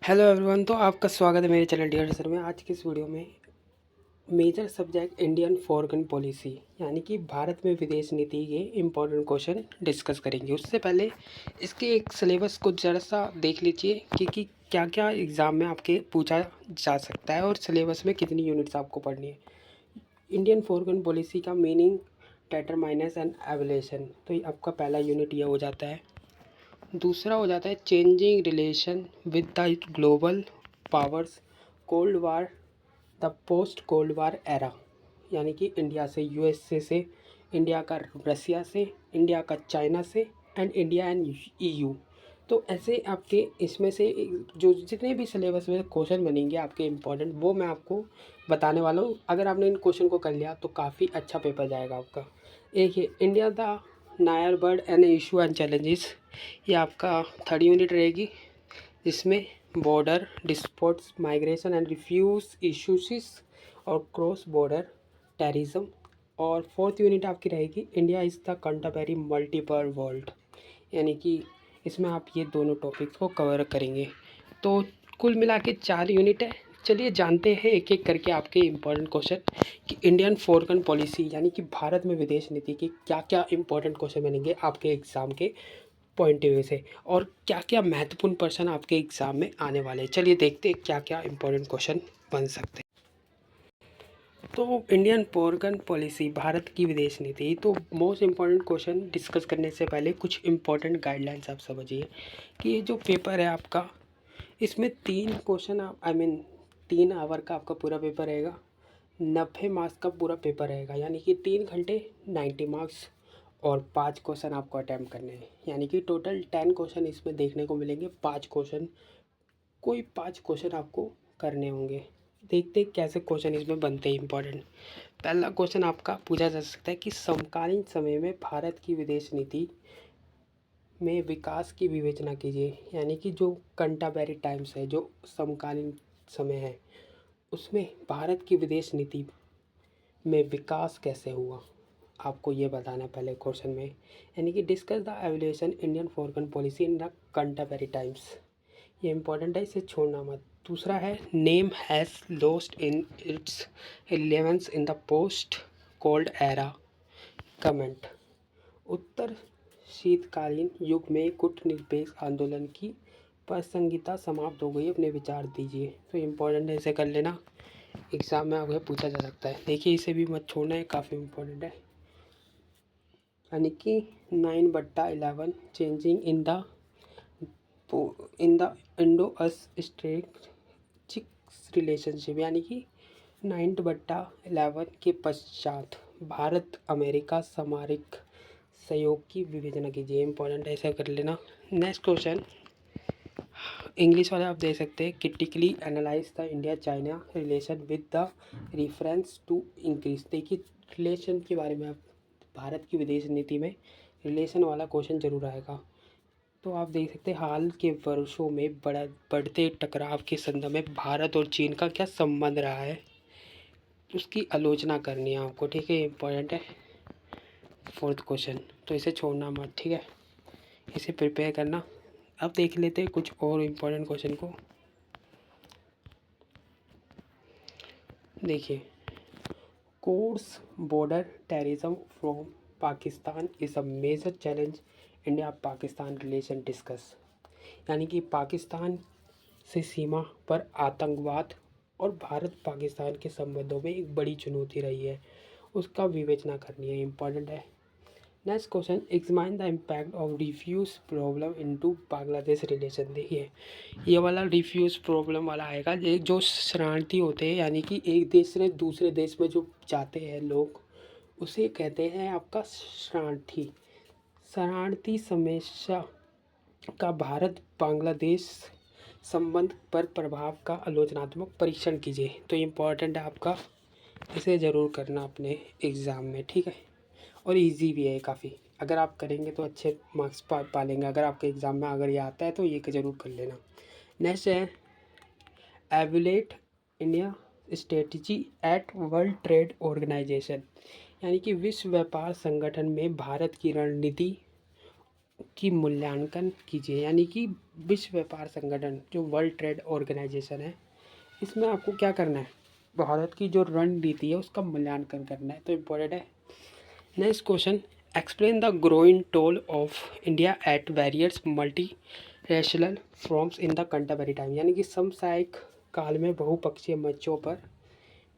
Hello everyone. तो आपका स्वागत है मेरे चैनल डियर सर में। आज की इस वीडियो में major subject Indian foreign policy यानी कि भारत में विदेश नीति के इम्पोर्टेंट क्वेश्चन डिस्कस करेंगे। उससे पहले इसके एक सिलेबस को ज़रा सा देख लीजिए कि क्या क्या एग्ज़ाम में आपके पूछा जा सकता है और सिलेबस में कितनी यूनिट्स आपको पढ़नी है। इंडियन फॉरेन पॉलिसी का मीनिंग, डिटरमाइनेशन एंड एवल्यूशन, तो ये आपका पहला यूनिट ये हो जाता है। दूसरा हो जाता है changing relation with the global powers, cold war, the post cold war era, यानी कि इंडिया से यूएसए से, इंडिया का रसिया से, इंडिया का चाइना से, एंड इंडिया एंड ईयू। तो ऐसे आपके इसमें से जो जितने भी सिलेबस में क्वेश्चन बनेंगे आपके इम्पोर्टेंट, वो मैं आपको बताने वाला हूँ। अगर आपने इन क्वेश्चन को कर लिया तो काफ़ी अच्छा पेपर जाएगा आपका। एक है India the neighbourhood and issue and challenges, ये आपका थर्ड यूनिट रहेगी, जिसमें border disputes, migration and refugee issues और क्रॉस बॉर्डर टेररिज्म। और फोर्थ यूनिट आपकी रहेगी India is the contemporary multiple world, यानी कि इसमें आप ये दोनों टॉपिक्स को कवर करेंगे। तो कुल मिला के 4 यूनिट है। चलिए जानते हैं एक एक करके आपके इम्पोर्टेंट क्वेश्चन कि इंडियन फॉरेन पॉलिसी यानी कि भारत में विदेश नीति के क्या क्या इम्पोर्टेंट क्वेश्चन बनेंगे आपके एग्ज़ाम के पॉइंट ऑफ व्यू से, और क्या क्या महत्वपूर्ण प्रश्न आपके एग्ज़ाम में आने वाले हैं। चलिए देखते हैं क्या क्या इम्पोर्टेंट क्वेश्चन बन सकते हैं। तो इंडियन फॉरेन पॉलिसी, भारत की विदेश नीति, तो मोस्ट इम्पॉर्टेंट क्वेश्चन डिस्कस करने से पहले कुछ इम्पोर्टेंट गाइडलाइंस आप समझिए कि ये जो पेपर है आपका, इसमें 3 क्वेश्चन आप 3 आवर का आपका पूरा पेपर रहेगा, 90 मार्क्स का पूरा पेपर रहेगा, यानी कि 3 घंटे 90 मार्क्स, और 5 क्वेश्चन आपको अटैम्प्ट करने हैं, यानी कि टोटल 10 क्वेश्चन इसमें देखने को मिलेंगे। 5 क्वेश्चन, कोई 5 क्वेश्चन आपको करने होंगे। देखते हैं कैसे क्वेश्चन इसमें बनते हैं इंपॉर्टेंट। पहला क्वेश्चन आपका पूछा जा सकता है कि समकालीन समय में भारत की विदेश नीति में विकास की विवेचना कीजिए, यानी कि जो कंटेम्परेरी टाइम्स है, जो समकालीन समय है, उसमें भारत की विदेश नीति में विकास कैसे हुआ, आपको ये बताना है पहले क्वेश्चन में। यानी कि discuss the evolution Indian foreign policy in the contemporary times, ये इंपॉर्टेंट है, इसे छोड़ना मत। दूसरा है NAM has lost in its relevance in the post cold era, comment. उत्तर शीतकालीन युग में कूटनिरपेक्ष आंदोलन की प्रासंगिकता समाप्त हो गई, अपने विचार दीजिए। तो इम्पोर्टेंट है, इसे कर लेना, एग्ज़ाम में आपको पूछा जा सकता है। देखिए इसे भी मत छोड़ना है, काफ़ी इम्पोर्टेंट है। यानी कि 9/11 changing in the Indo strategic relationship, यानी कि 9/11 के पश्चात भारत अमेरिका सामरिक सहयोग की विवेचना कीजिए। इंपॉर्टेंट ऐसा कर लेना। नेक्स्ट क्वेश्चन इंग्लिश वाले आप दे सकते हैं, critically analyse the India China relation with the reference to increase. देखिए रिलेशन के बारे में आप, भारत की विदेश नीति में रिलेशन वाला क्वेश्चन जरूर आएगा। तो आप देख सकते हैं हाल के वर्षों में बढ़ते टकराव के संदर्भ में भारत और चीन का क्या संबंध रहा है, उसकी आलोचना करनी है आपको। ठीक है, इम्पोर्टेंट है फोर्थ क्वेश्चन, तो इसे छोड़ना मत, ठीक है, इसे प्रिपेयर करना। अब देख लेते हैं कुछ और इम्पोर्टेंट क्वेश्चन को। देखिए cross border terrorism from Pakistan is a major challenge India Pakistan relation discuss, यानी कि पाकिस्तान से सीमा पर आतंकवाद और भारत पाकिस्तान के संबंधों में एक बड़ी चुनौती रही है, उसका विवेचना करनी है। इम्पॉर्टेंट है। Next question examine the impact of refugee problem into Bangladesh relation. देखिए ये वाला रिफ्यूज प्रॉब्लम वाला आएगा, एक जो शरणार्थी होते हैं, यानी कि एक देश से दूसरे देश में जो जाते हैं लोग, उसे कहते हैं आपका शरणार्थी। शरणार्थी समस्या का भारत बांग्लादेश संबंध पर प्रभाव का आलोचनात्मक परीक्षण कीजिए। तो इम्पोर्टेंट है आपका, इसे ज़रूर करना अपने एग्ज़ाम में, ठीक है, और इजी भी है काफ़ी। अगर आप करेंगे तो अच्छे मार्क्स पा लेंगे। अगर आपके एग्ज़ाम में अगर ये आता है तो ये ज़रूर कर लेना। नेक्स्ट है evaluate India strategy at world trade organisation, यानी कि विश्व व्यापार संगठन में भारत की रणनीति की मूल्यांकन कीजिए। यानी कि विश्व व्यापार संगठन जो वर्ल्ड ट्रेड ऑर्गेनाइजेशन है, इसमें आपको क्या करना है, भारत की जो रणनीति है उसका मूल्यांकन करना है, तो इम्पोर्टेंट है। Next question, explain the growing toll of India at various multi rational forms in the contemporary time. यानी कि समसामयिक काल में बहुपक्षीय मंचों पर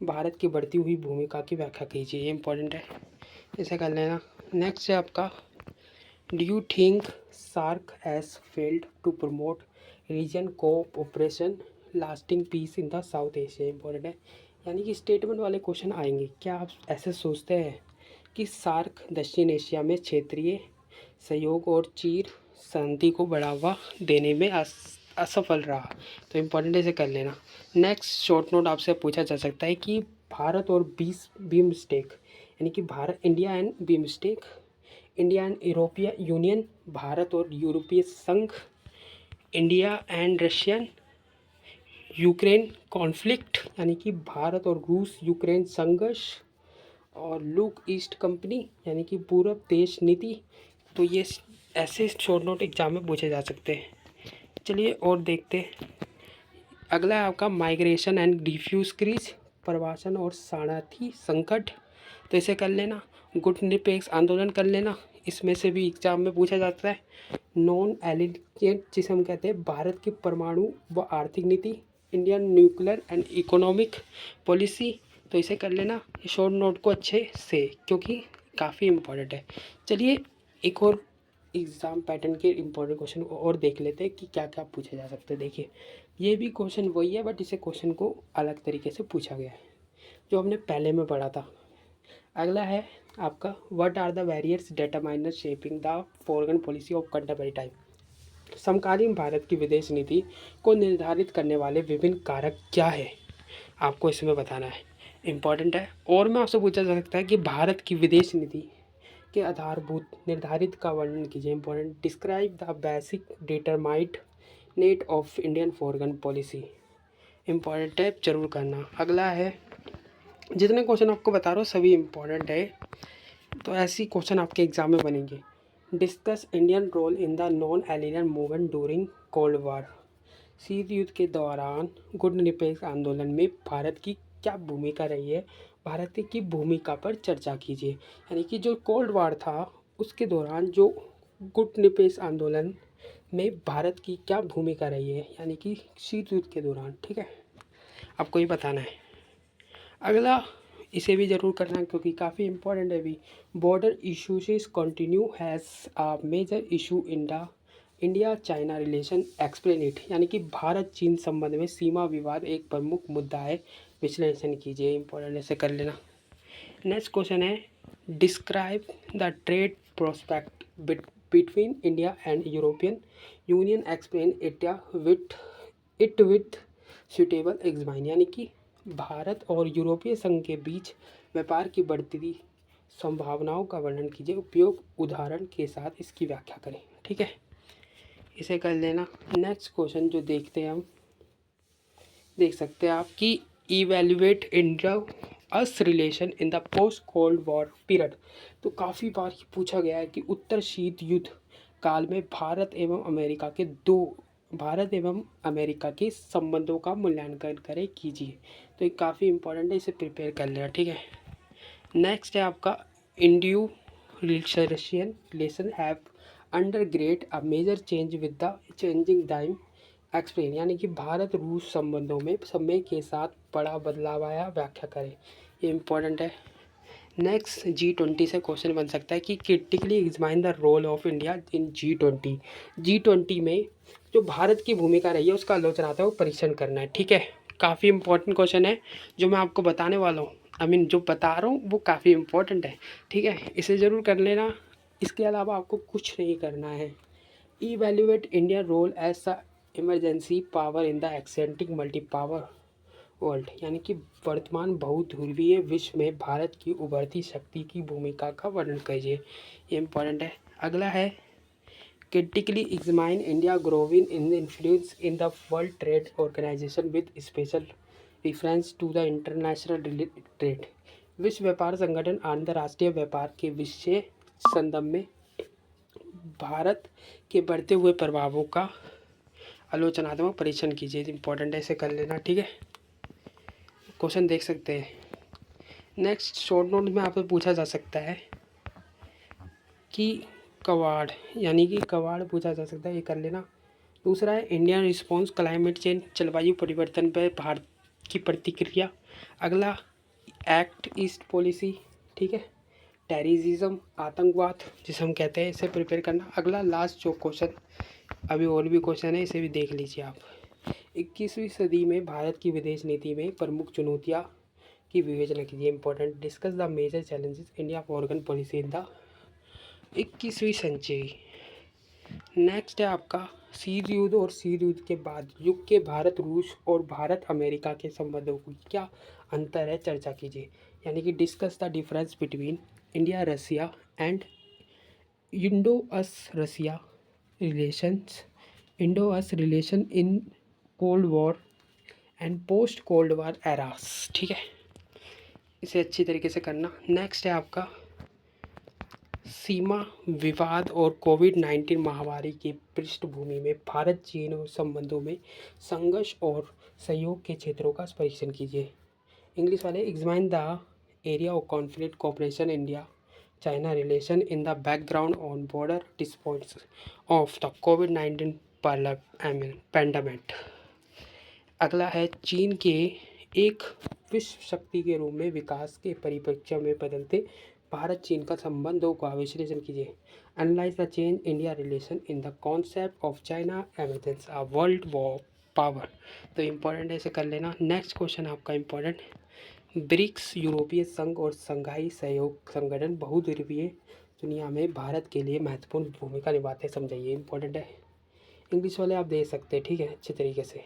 भारत की बढ़ती हुई भूमिका की व्याख्या कीजिए। ये इंपॉर्टेंट है, इसे कर लेना। नेक्स्ट है आपका, do you think SAARC has failed to promote region cooperation lasting peace in the south Asia. Important है, यानी कि स्टेटमेंट वाले क्वेश्चन आएंगे। क्या आप ऐसे सोचते हैं कि सार्क दक्षिण एशिया में क्षेत्रीय सहयोग और चीर शांति को बढ़ावा देने में असफल रहा? तो इम्पोर्टेंट इसे कर लेना। नेक्स्ट शॉर्ट नोट आपसे पूछा जा सकता है कि भारत और बीमस्टेक, यानी कि Bharat, India and BIMSTEC, India and यूरोपीय यूनियन, भारत और यूरोपीय संघ, India and Russian Ukraine conflict, यानी कि भारत और रूस यूक्रेन संघर्ष, और लुक ईस्ट कंपनी, यानी कि पूरब देश नीति। तो ये ऐसे शॉर्ट नोट एग्जाम में पूछे जा सकते हैं। चलिए और देखते हैं। अगला है आपका माइग्रेशन एंड डिफ्यूज क्रीज, प्रवासन और शरणार्थी संकट, तो इसे कर लेना। गुटनिरपेक्ष आंदोलन कर लेना, इसमें से भी एग्जाम में पूछा जाता है। नॉन एलिजेंट जिसे हम कहते हैं भारत की परमाणु व आर्थिक नीति, Indian nuclear and economic policy, तो इसे कर लेना शॉर्ट नोट को अच्छे से, क्योंकि काफ़ी इम्पोर्टेंट है। चलिए एक और एग्ज़ाम पैटर्न के इम्पोर्टेंट क्वेश्चन और देख लेते हैं कि क्या क्या पूछे जा सकते हैं। देखिए ये भी क्वेश्चन वही है, बट इसे क्वेश्चन को अलग तरीके से पूछा गया है जो हमने पहले में पढ़ा था। अगला है आपका, what are the various determiners shaping the foreign policy of contemporary time. समकालीन भारत की विदेश नीति को निर्धारित करने वाले विभिन्न कारक क्या है, आपको इसमें बताना है। इम्पॉर्टेंट है। और मैं आपसे पूछा जा सकता है कि भारत की विदेश नीति के आधारभूत निर्धारित का वर्णन कीजिए। Important, describe the basic determined net of Indian foreign policy. Important है, जरूर करना। अगला है, जितने क्वेश्चन आपको बता रहा हूँ सभी इम्पॉर्टेंट है, तो ऐसी क्वेश्चन आपके एग्जाम में बनेंगे। Discuss Indian role in the non aligned movement during cold war. शीत युद्ध के दौरान गुटनिरपेक्ष आंदोलन में भारत की क्या भूमिका रही है, भारत की भूमिका पर चर्चा कीजिए। यानी कि जो कोल्ड वार था उसके दौरान जो गुटनिरपेक्ष आंदोलन में भारत की क्या भूमिका रही है, यानी कि शीत युद्ध के दौरान। ठीक है, आपको ये बताना है। अगला, इसे भी ज़रूर करना क्योंकि काफ़ी इंपॉर्टेंट है भी। Border issues continue has a major issue in the India China relation, explain it. यानी कि भारत चीन संबंध में सीमा विवाद एक प्रमुख मुद्दा है, विश्लेषण कीजिए। इंपॉर्टेंट ऐसे कर लेना। नेक्स्ट क्वेश्चन है, describe the trade prospect between India and European union, explain it with suitable examine. यानी कि भारत और यूरोपीय संघ के बीच व्यापार की बढ़ती संभावनाओं का वर्णन कीजिए, उपयोग उदाहरण के साथ इसकी व्याख्या करें। ठीक है, इसे कर लेना। नेक्स्ट क्वेश्चन जो देखते हैं हम, देख सकते हैं आप कि evaluate India us relation in the post cold war period. तो काफ़ी बार ये पूछा गया है कि उत्तर शीत युद्ध काल में भारत एवं अमेरिका के संबंधों का मूल्यांकन करें कीजिए। तो ये काफ़ी इंपॉर्टेंट है, इसे प्रिपेयर कर लेना। ठीक है, नेक्स्ट है आपका, Indo Russian relation have undergone a major change with the changing time, explain. यानी कि भारत रूस संबंधों में समय के साथ बड़ा बदलाव आया, व्याख्या करें। ये इंपॉर्टेंट है। नेक्स्ट, G20 से क्वेश्चन बन सकता है कि critically examine the role of India in G20। G20 में जो भारत की भूमिका रही है उसका आलोचनात्मक वो परीक्षण करना है। ठीक है, काफ़ी इंपॉर्टेंट क्वेश्चन है जो मैं आपको बताने वाला हूँ, जो बता रहा हूँ वो काफ़ी इंपॉर्टेंट है। ठीक है, इसे ज़रूर कर लेना। इसके अलावा आपको कुछ नहीं करना है। Evaluate India role as a emergency power in the ascending multi power world. यानी कि वर्तमान बहुध्रुवीय विश्व में भारत की उभरती शक्ति की भूमिका का वर्णन कीजिए। ये इंपॉर्टेंट है। अगला है, critically examine India growing in influence in the world trade organisation with special reference to the international trade. विश्व व्यापार संगठन अंतर्राष्ट्रीय व्यापार के विषय संदर्भ में भारत के बढ़ते हुए प्रभावों का आलोचनात्मक परीक्षण कीजिए। इंपॉर्टेंट है, इसे कर लेना, ठीक है। क्वेश्चन देख सकते हैं। नेक्स्ट शॉर्ट नोट में आपसे पूछा जा सकता है कि कवाड़, यानी कि कवाड़ पूछा जा सकता है, ये कर लेना। दूसरा है इंडियन रिस्पॉन्स क्लाइमेट चेंज, जलवायु परिवर्तन पर भारत की प्रतिक्रिया। अगला एक्ट ईस्ट पॉलिसी, ठीक है। टेररिज्म, आतंकवाद जिसे हम कहते हैं, इसे प्रिपेयर करना। अगला लास्ट जो क्वेश्चन, अभी और भी क्वेश्चन है, इसे भी देख लीजिए आप। 21वीं सदी में भारत की विदेश नीति में प्रमुख चुनौतियाँ की विवेचना कीजिए। Important, discuss the major challenges India foreign policy in the 21वीं सेंचुरी। नेक्स्ट है आपका शीत युद्ध और शीत युद्ध के बाद युग के भारत रूस और भारत अमेरिका के संबंधों को क्या अंतर है, चर्चा कीजिए। यानी कि discuss the difference between India Russia and Indo US Russia relations, Indo US relation in cold war and post cold war eras, ठीक है। इसे अच्छी तरीके से करना। नेक्स्ट है आपका सीमा विवाद और कोविड-19 महामारी की पृष्ठभूमि में भारत चीन और संबंधों में संघर्ष और सहयोग के क्षेत्रों का परीक्षण कीजिए। इंग्लिश वाले, examine the area of conflict cooperation India China relation in the background on border disputes of the covid pandemic. अगला है चीन के एक विश्व शक्ति के रूप में विकास के परिप्रेक्ष्य में बदलते भारत चीन का संबंधों का विश्लेषण कीजिए। Analyse the change India relation in the concept of China emergence a world war power. तो इम्पोर्टेंट है, इसे कर लेना। नेक्स्ट क्वेश्चन आपका इम्पोर्टेंट, ब्रिक्स यूरोपीय संघ और संघाई सहयोग संगठन बहुद्वीपीय दुनिया में भारत के लिए महत्वपूर्ण भूमिका निभाते हैं, समझाइए। इम्पोर्टेंट है, इंग्लिश वाले आप दे सकते हैं, ठीक है, अच्छे तरीके से।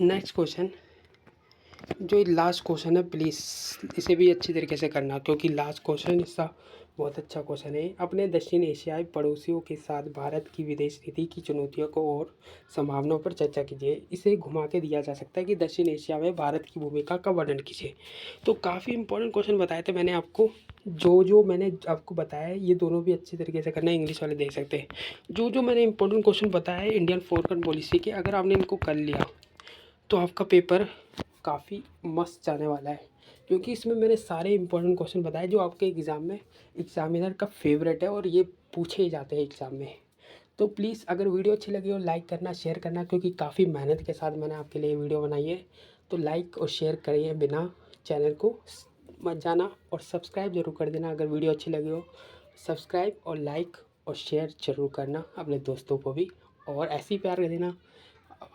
नेक्स्ट क्वेश्चन, जो लास्ट क्वेश्चन है, प्लीज़ इसे भी अच्छी तरीके से करना, क्योंकि लास्ट क्वेश्चन इसका बहुत अच्छा क्वेश्चन है। अपने दक्षिण एशियाई पड़ोसियों के साथ भारत की विदेश नीति की चुनौतियों को और संभावनाओं पर चर्चा कीजिए। इसे घुमा के दिया जा सकता है कि दक्षिण एशिया में भारत की भूमिका का वर्णन कीजिए। तो काफ़ी इंपॉर्टेंट क्वेश्चन बताए थे मैंने आपको। जो मैंने आपको बताया है, ये दोनों भी अच्छी तरीके से करना है, इंग्लिश वाले देख सकते हैं। जो मैंने इंपॉर्टेंट क्वेश्चन बताया है इंडियन फॉरेन पॉलिसी के, अगर आपने इनको कर लिया तो आपका पेपर काफ़ी मस्त जाने वाला है, क्योंकि इसमें मैंने सारे इंपॉर्टेंट क्वेश्चन बताए जो आपके एग्ज़ाम में एग्जामिनर का फेवरेट है और ये पूछे ही जाते हैं एग्ज़ाम में। तो प्लीज़ अगर वीडियो अच्छी लगी हो लाइक करना, शेयर करना, क्योंकि काफ़ी मेहनत के साथ मैंने आपके लिए वीडियो बनाई है। तो लाइक और शेयर करिए बिना, चैनल को मत जाना, और सब्सक्राइब जरूर कर देना अगर वीडियो अच्छी लगी हो। सब्सक्राइब और लाइक और शेयर जरूर करना अपने दोस्तों को भी, और ऐसे ही प्यार देना।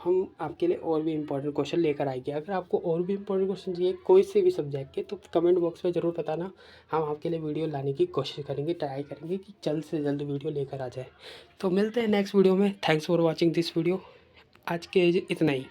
हम आपके लिए और भी इम्पोर्टेंट क्वेश्चन लेकर आएंगे। अगर आपको और भी इम्पोर्टेंट क्वेश्चन चाहिए कोई से भी सब्जेक्ट के, तो कमेंट बॉक्स में ज़रूर बताना। हम आपके लिए वीडियो लाने की कोशिश करेंगे, ट्राई करेंगे कि जल्द से जल्द वीडियो लेकर आ जाए। तो मिलते हैं नेक्स्ट वीडियो में। Thanks for watching this video. आज के इतना ही।